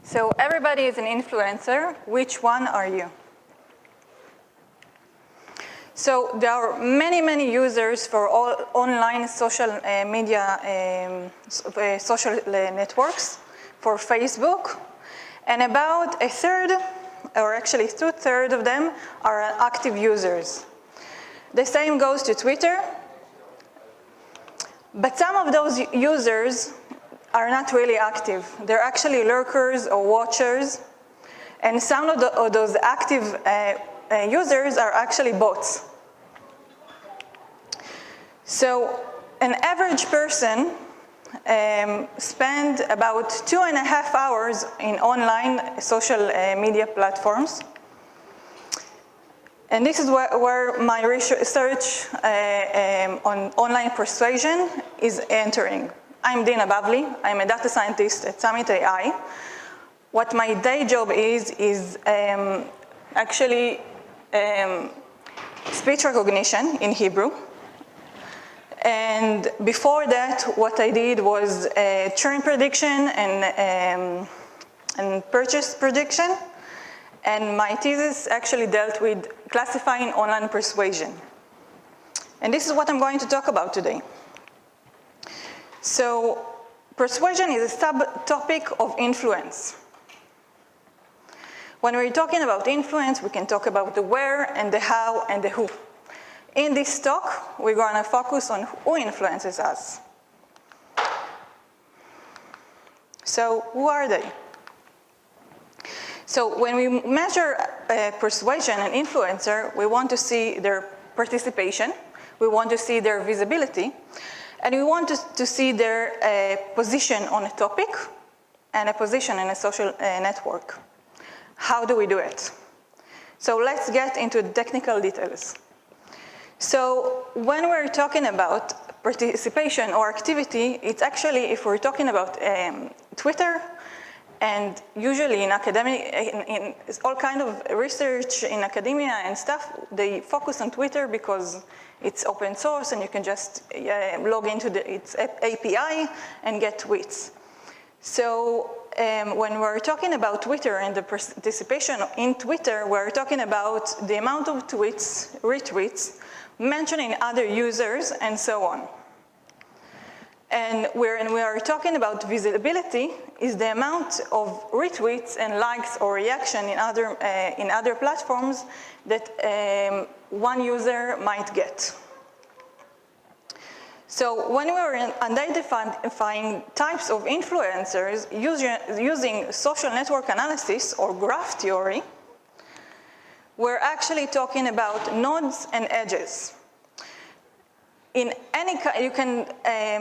So everybody is an influencer. Which one are you? So there are many, many users for all online social media, social networks for Facebook. And about a third, or actually 2/3 of them, are active users. The same goes to Twitter. But some of those users are not really active. They're actually lurkers or watchers. And some of those active users are actually bots. So an average person spend about 2.5 hours in online social media platforms. And this is where my research on online persuasion is entering. I'm Dina Bavli. I'm a data scientist at Summit AI. What my day job is actually speech recognition in Hebrew. And before that, what I did was churn prediction and purchase prediction. And my thesis actually dealt with classifying online persuasion. And this is what I'm going to talk about today. So persuasion is a subtopic of influence. When we're talking about influence, we can talk about the where and the how and the who. In this talk, we're going to focus on who influences us. So who are they? So when we measure persuasion and influencer, we want to see their participation, we want to see their visibility, and we want to see their position on a topic and a position in a social network. How do we do it? So let's get into the technical details. So when we're talking about participation or activity, it's actually, if we're talking about Twitter, and usually in academic, in all kind of research in academia and stuff, they focus on Twitter because it's open source and you can just log into its API and get tweets. So when we're talking about Twitter and the participation in Twitter, we're talking about the amount of tweets, retweets, mentioning other users, and so on. And when we are talking about visibility, is the amount of retweets and likes or reaction in other platforms that one user might get. So when we're identifying types of influencers using social network analysis or graph theory, we're actually talking about nodes and edges. In you can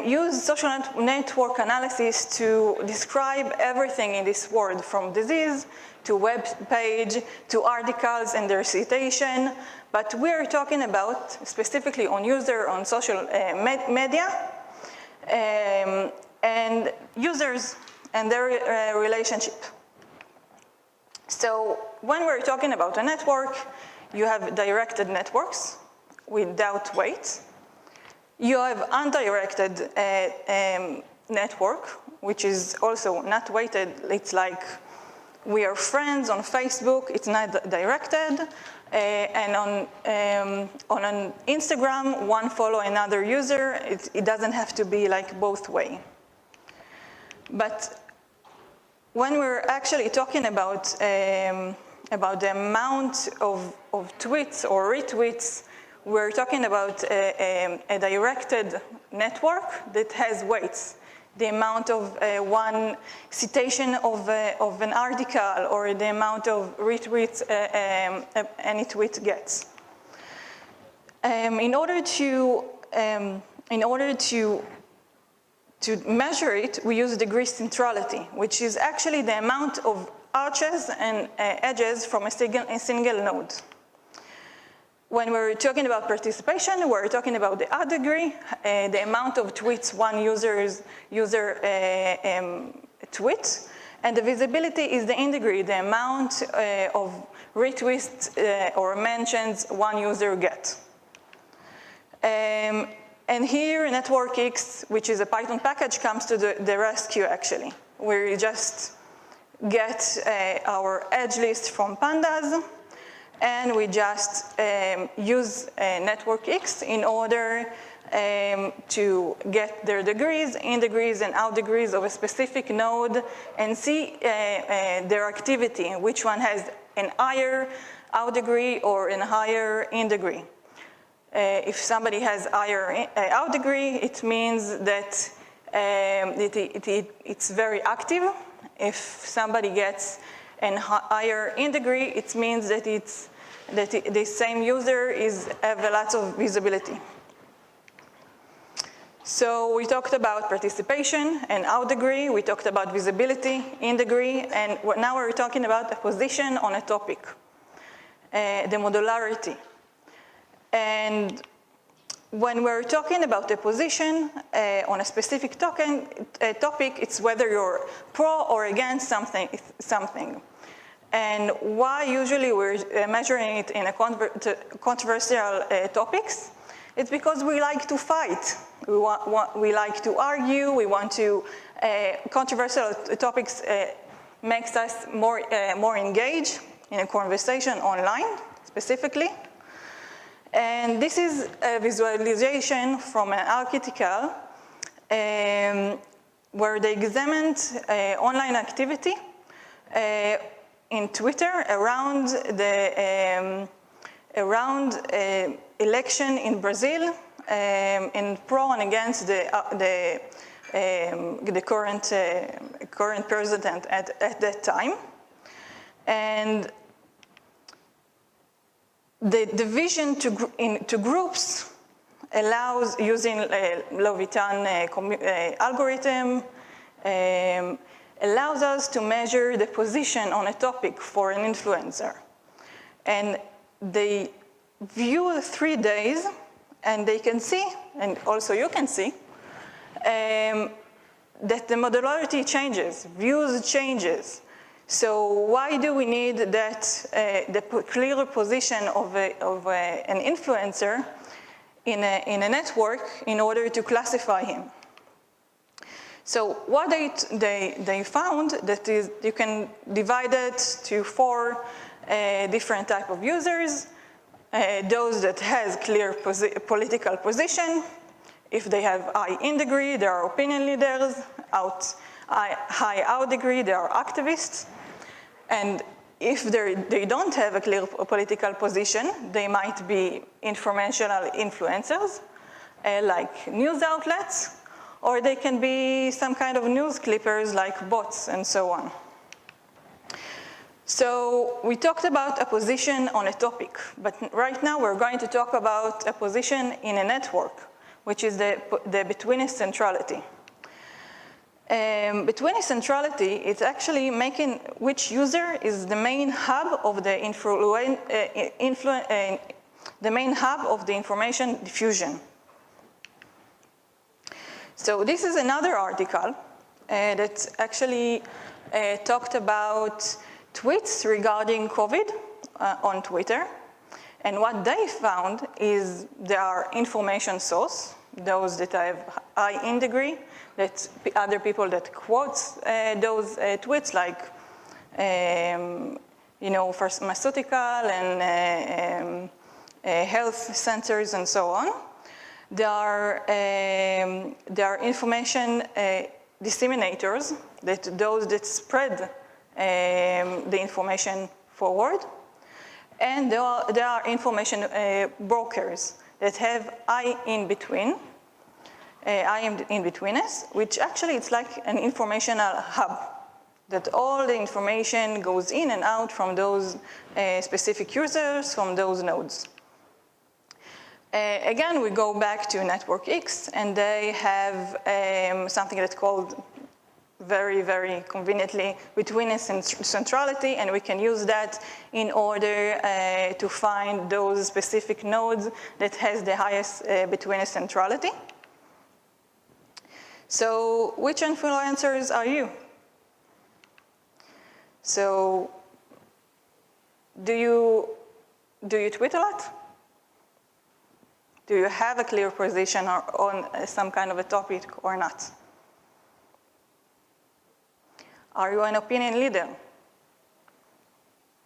use social network analysis to describe everything in this world, from disease to web page to articles and their citation. But we're talking about specifically on user on social media and users and their relationship. So when we're talking about a network, you have directed networks without weights. You have undirected network, which is also not weighted. It's like we are friends on Facebook, it's not directed. And on an Instagram, one follow another user. It doesn't have to be like both way. But when we're actually talking about the amount of tweets or retweets, we're talking about a directed network that has weights. The amount of one citation of an article or the amount of retweets any tweet gets. In order to measure it, we use degree centrality, which is actually the amount of arches and edges from a single node. When we're talking about participation, we're talking about the R degree, the amount of tweets one user tweets, and the visibility is the N degree, the amount of retweets or mentions one user gets. And here, NetworkX, which is a Python package, comes to the rescue, actually. We just get our edge list from pandas, and we just use NetworkX in order to get their degrees, in degrees and out degrees of a specific node, and see their activity, which one has an higher out degree or a higher in degree. If somebody has higher out degree, it means that it's very active. If somebody gets a higher in degree, it means that the same user have a lot of visibility. So we talked about participation and out degree. We talked about visibility, in degree, and now we're talking about a position on a topic, the modularity. And when we're talking about a position on a specific topic, it's whether you're pro or against something. And why usually we're measuring it in a controversial topics? It's because we like to fight. We like to argue. We want to, controversial topics makes us more engaged in a conversation online, specifically. And this is a visualization from an article where they examined online activity in Twitter around the election in Brazil, in pro and against the current president at that time. And the division into groups allows, using Lovitan algorithm, allows us to measure the position on a topic for an influencer. And they view 3 days, and they can see, and also you can see, that the modularity changes, views changes. So why do we need that, the clear position of an influencer in a network in order to classify him? So what they found that is you can divide it to 4 different type of users. Those that has clear political position. If they have high in degree, they are opinion leaders. High out degree, they are activists. And if they don't have a clear political position, they might be informational influencers, like news outlets, or they can be some kind of news clippers like bots and so on. So we talked about a position on a topic, but right now we're going to talk about a position in a network, which is the betweenness centrality. Betweenness centrality is actually making which user is the main hub of the information diffusion. So this is another article that actually talked about tweets regarding COVID on Twitter. And what they found is there are information source, those that have high in degree, that other people that quotes those tweets, like pharmaceutical and health centers and so on. There are information disseminators, those that spread the information forward. And there are information brokers that have in-betweenness, which actually it's like an informational hub, that all the information goes in and out from those specific users, from those nodes. Again, we go back to NetworkX, and they have something that's called very, very conveniently betweenness and centrality, and we can use that in order to find those specific nodes that has the highest betweenness centrality. So which influencers are you? So do you tweet a lot? Do you have a clear position on some kind of a topic or not? Are you an opinion leader?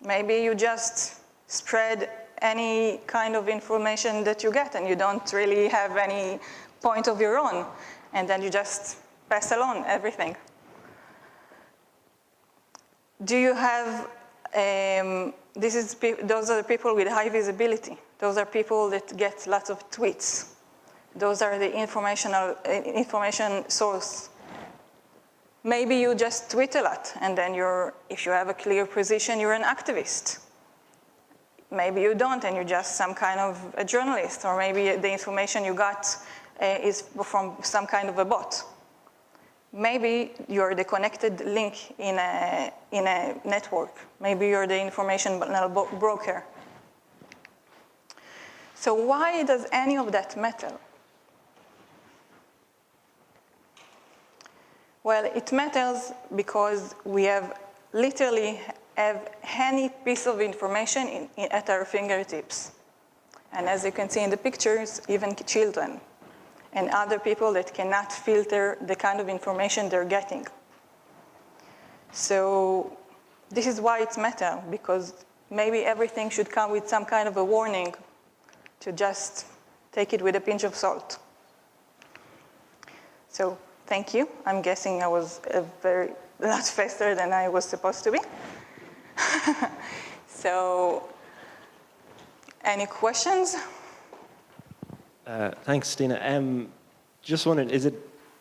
Maybe you just spread any kind of information that you get and you don't really have any point of your own, and then you just pass along everything. Do you have, those are the people with high visibility. Those are people that get lots of tweets. Those are the information source. Maybe you just tweet a lot, and then if you have a clear position, you're an activist. Maybe you don't, and you're just some kind of a journalist, or maybe the information you got is from some kind of a bot. Maybe you're the connected link in a network. Maybe you're the information broker. So why does any of that matter? Well, it matters because we literally have any piece of information at our fingertips. And as you can see in the pictures, even children and other people that cannot filter the kind of information they're getting. So this is why it matters, because maybe everything should come with some kind of a warning to just take it with a pinch of salt. So thank you. I'm guessing I was a lot faster than I was supposed to be. So, any questions? Thanks, Dina. Just wondering,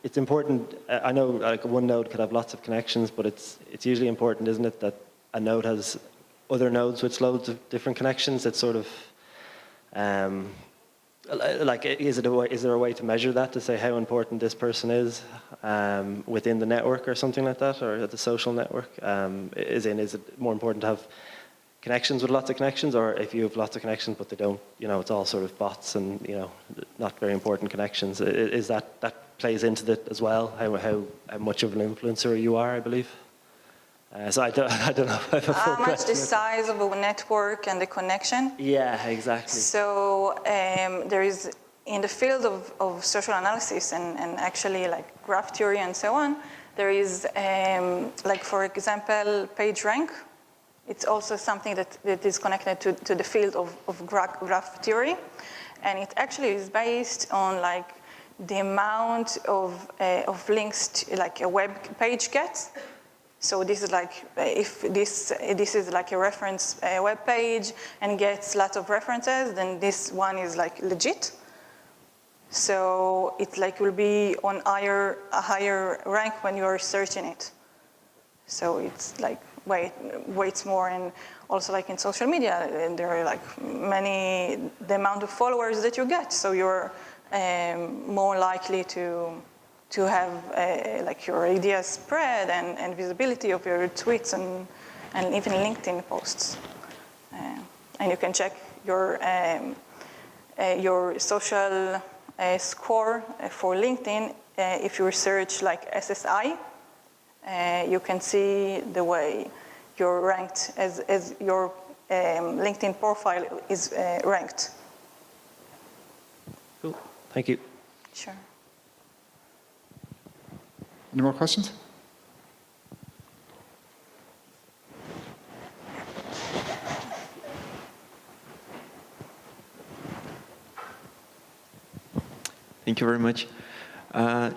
it's important, I know like one node could have lots of connections, but it's usually important, isn't it, that a node has other nodes with loads of different connections. It's sort of, like, is there a way to measure that, to say how important this person is within the network or something like that, or the social network? Is it more important to have connections with lots of connections, or if you have lots of connections but they don't, it's all sort of bots and, not very important connections? Is that plays into that as well, how much of an influencer you are, I believe? So I don't know if I have a full question. How much the size of a network and the connection? Yeah, exactly. So there is, in the field of social analysis and actually like graph theory and so on, there is like, for example, PageRank. It's also something that is connected to the field of graph theory. And it actually is based on like the amount of links like a web page gets. So this is like, if this is like a reference web page and gets lots of references, then this one is like legit. So it like will be on a higher rank when you're searching it. So it's like weights more, and also like in social media, there are like the amount of followers that you get. So you're more likely to have like your ideas spread and visibility of your tweets and even LinkedIn posts. And you can check your social score for LinkedIn if you search like SSI. You can see the way you're ranked as your LinkedIn profile is ranked. Cool. Thank you. Sure. Any more questions? Thank you very much.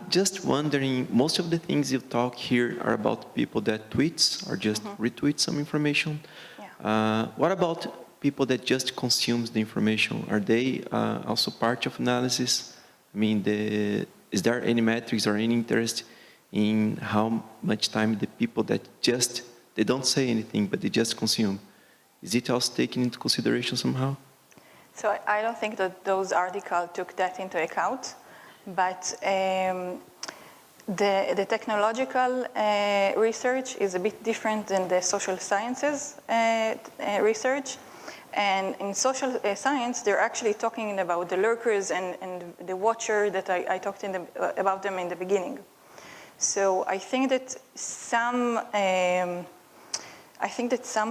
Just wondering, most of the things you talk here are about people that tweets or just retweet some information. Yeah. What about people that just consumes the information? Are they also part of analysis? I mean, is there any metrics or any interest in how much time the people that they don't say anything, but they just consume, is it also taken into consideration somehow? So I don't think that those articles took that into account, but the technological research is a bit different than the social sciences research. And in social science, they're actually talking about the lurkers and the watcher that I talked about them in the beginning. So I think that some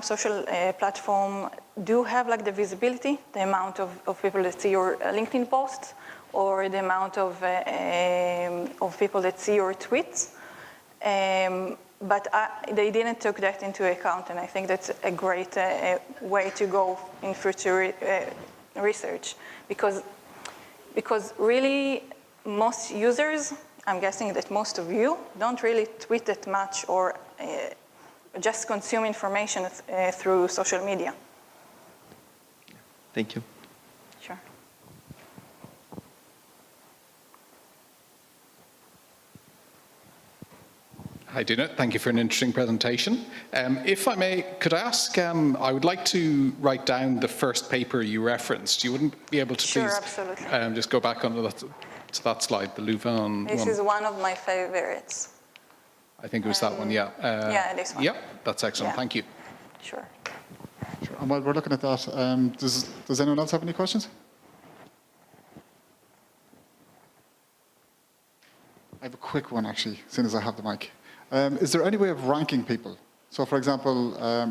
social platform do have like the visibility, the amount of people that see your LinkedIn posts, or the amount of people that see your tweets. but they didn't take that into account, and I think that's a great way to go in future research, because really most users, I'm guessing that most of you, don't really tweet that much or just consume information through social media. Thank you. Sure. Hi, Dina. Thank you for an interesting presentation. If I may, could I ask, I would like to write down the first paper you referenced. You wouldn't be able to Sure, please absolutely. just go back onto to that slide, the Louvain This one. is one of my favorites. I think it was that one, yeah. Yeah, this one. Yeah, that's excellent. Yeah. Thank you. Sure. Sure. And while we're looking at that, does anyone else have any questions? I have a quick one, actually, as soon as I have the mic. Is there any way of ranking people? So, for example,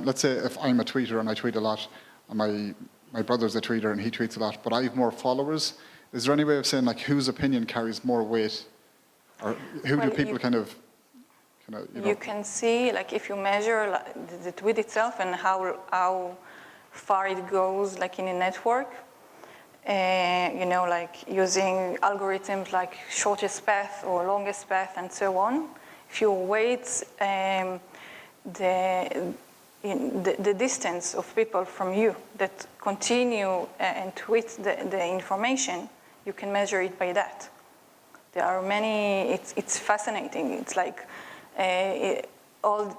let's say if I'm a tweeter and I tweet a lot, and my brother's a tweeter and he tweets a lot, but I have more followers, is there any way of saying, like, whose opinion carries more weight? Or who do people kind of, you know? You can see, like, if you measure like, the tweet itself and how far it goes, like, in a network, you know, like using algorithms like shortest path or longest path and so on. If you weight the distance of people from you that continue and tweet the information, you can measure it by that. There are many, it's fascinating. It's like all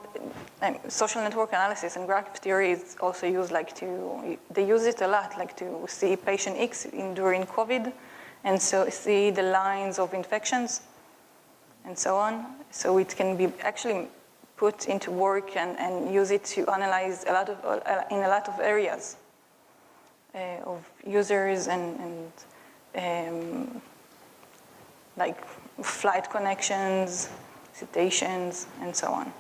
social network analysis and graph theory is also used they use it a lot, like to see patient X during COVID, and so see the lines of infections and so on. So it can be actually put into work and use it to analyze in a lot of areas of users and like flight connections, citations, and so on.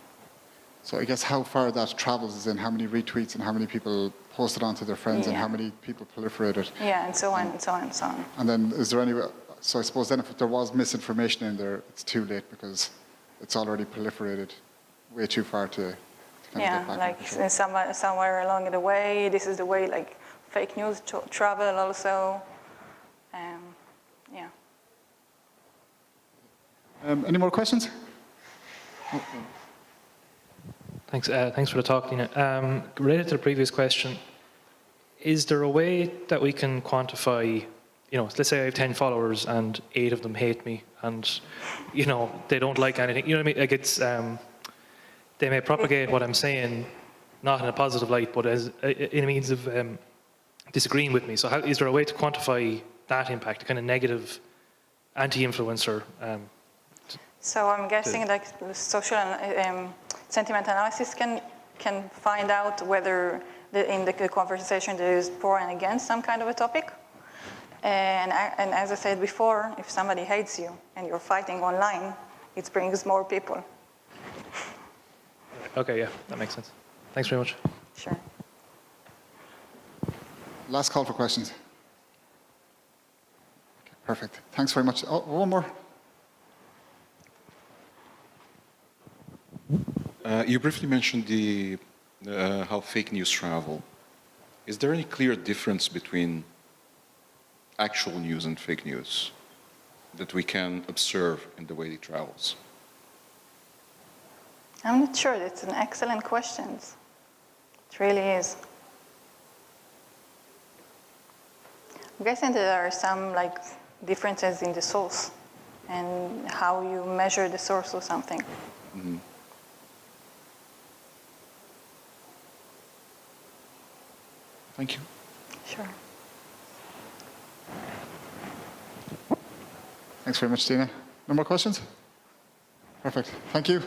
So I guess how far that travels is in how many retweets and how many people post it onto their friends and how many people proliferate it. Yeah, and so on, and so on, and so on. And then is there any, so I suppose then if there was misinformation in there, it's too late because it's already proliferated way too far to kind of get back. Like somewhere along the way, this is the way like fake news travel also. Yeah. Any more questions? Thanks. Thanks for the talk, Dina. Related to the previous question, is there a way that we can quantify? You know, let's say I have 10 followers and 8 of them hate me, and you know they don't like anything. You know what I mean? Like it's they may propagate what I'm saying, not in a positive light, but as in a means of disagreeing with me. So, is there a way to quantify that impact, kind of negative anti-influencer? So I'm guessing like social sentiment analysis can find out whether in the conversation there is pro and against some kind of a topic. And as I said before, if somebody hates you and you're fighting online, it brings more people. Okay, yeah, that makes sense. Thanks very much. Sure. Last call for questions. Okay, perfect. Thanks very much. Oh, one more. You briefly mentioned how fake news travel. Is there any clear difference between actual news and fake news that we can observe in the way it travels? I'm not sure. That's an excellent question. It really is. I'm guessing there are some like differences in the source and how you measure the source of something. Mm-hmm. Thank you. Sure. Thanks very much, Dina. No more questions? Perfect. Thank you.